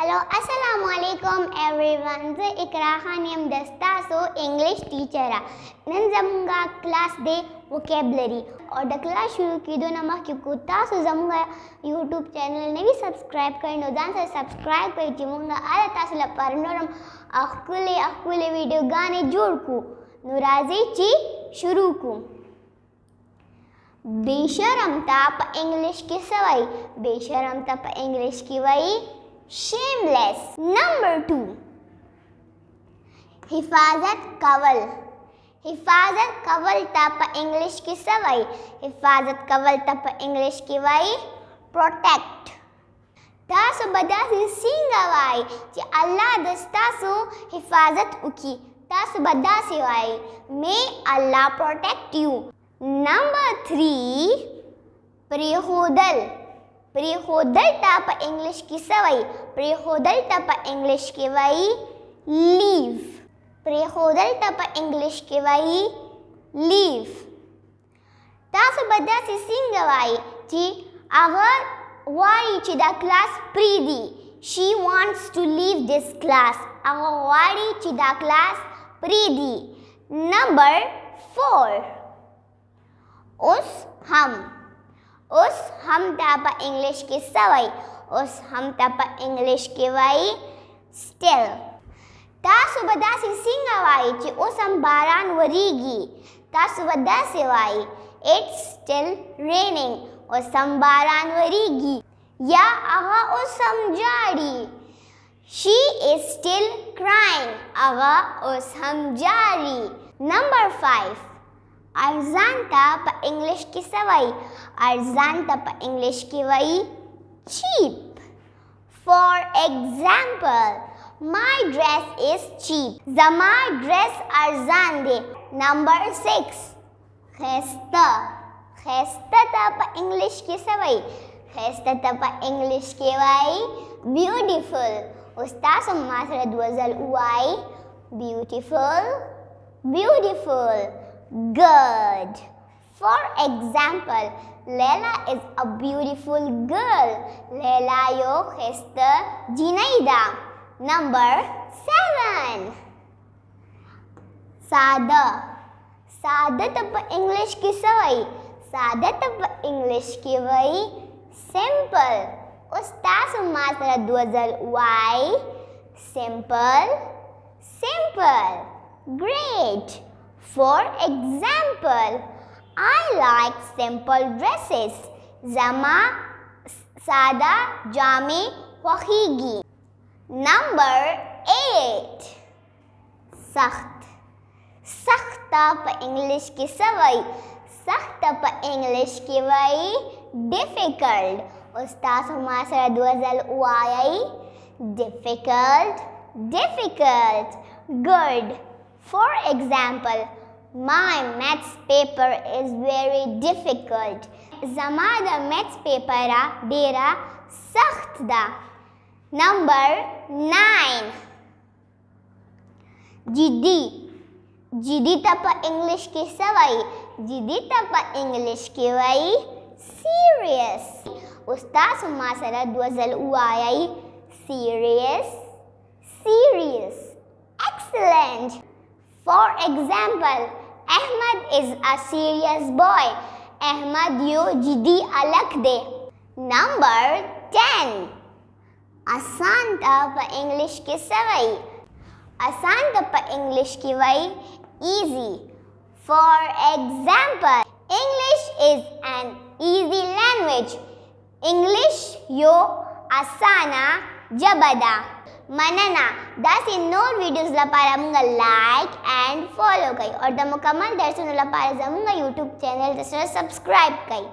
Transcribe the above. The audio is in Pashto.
हेलो अस्सलाम वालेकुम एवरीवन زه اقرا خان یم د ستاسو انګلیش ټیچره نن زمونږ کلاس دی وکیبلری او د کلاس شروع کېدو نه مخکې کو تاسو زمونږ یوټیوب چینل نه وي سبسکرایب کړئ نو ځان سره سبسکرایب کړئ چې مونږ هله تاسو لپاره نورم ښکلې ویډیوګانې جوړ کړو نو راځئ چې شروع کړو بېشرم ته په انګلیش کې څه وایي بېشرم ته په انګلیش کې وایي shameless. Number 2 حفاظت کول حفاظت کول ته په انګلیش کې څه وایي حفاظت کول ته په انګلیش کې وایي protect. تاسو به داسې څنګه وایي چې الله د ستاسو حفاظت وکړي تاسو به داسې وایي may Allah protect you. Number 3 پرېښودل پرېښودل ته په انګلیش کې څه وایي پرېښودل ته په انګلیش کې وایي لیو پرېښودل ته په انګلیش کې وایي لیو. تاسو به داسې څنګه وایي چې هغه غواړي چې دا کلاس پرېږدي she wants to leave this class هغه غواړي چې دا کلاس پرېږدي. Number 4 اوس هم ته په انګلیش کې څه وایي اوس هم ته په انګلیش کې وایي still. تاسو به داسې څنګه وایي چې اوس هم باران وریږي تاسو به داسې وایي it's still raining اوس هم باران وریږي یا هغه اوس هم جاړي she is still crying هغه اوس هم جاړي. Number 5 ارزان ته په انګلیش کې څه وایي ارزان ته په انګلیش کې وایي cheap. For example my dress is cheap زما ډرس ارزان دی. Number 6 ښایسته ښایسته ته په انګلیش کې څه وایي ښایسته ته په انګلیش کې وایي beautiful. اوس تاسو ما سره دوه ځل ووایئ beautiful beautiful. Good. For example, Leila is a beautiful girl. Leila yo khesta jinaida. Number 7. Sada. Sada ta pa English ki savai. Sada ta pa English ki vai simple. Ustaz masra duazal why simple simple. Great. For example, I like simple dresses. Zama sada jame khokhigi. Number 8 sakht sakhta pa English ki savai sakhta pa English ki vai difficult. Ustaz huma sara duazal uayai difficult difficult. Good. For example, my maths paper is very difficult. Zama da maths paper dera sakht da. Number 9 jiddi jiddi ta pa English ki savai jiddi ta pa English ki vai serious. Ustaz ma sara duazal uayai serious serious. Excellent. For example, Ahmad is a serious boy. Ahmad yo jiddi alak de. Number 10 आसान ta pa English ki savai आसान ta pa English ki vai easy. For example, English is an easy language. English yo asana jabada. مننه داسې نور ویډیوز لپاره موږ لایک اینڈ فالو کوئ او د مکمل درسونو لپاره زموږ یوټیوب چینل ته سره سبسکرایب کوئ.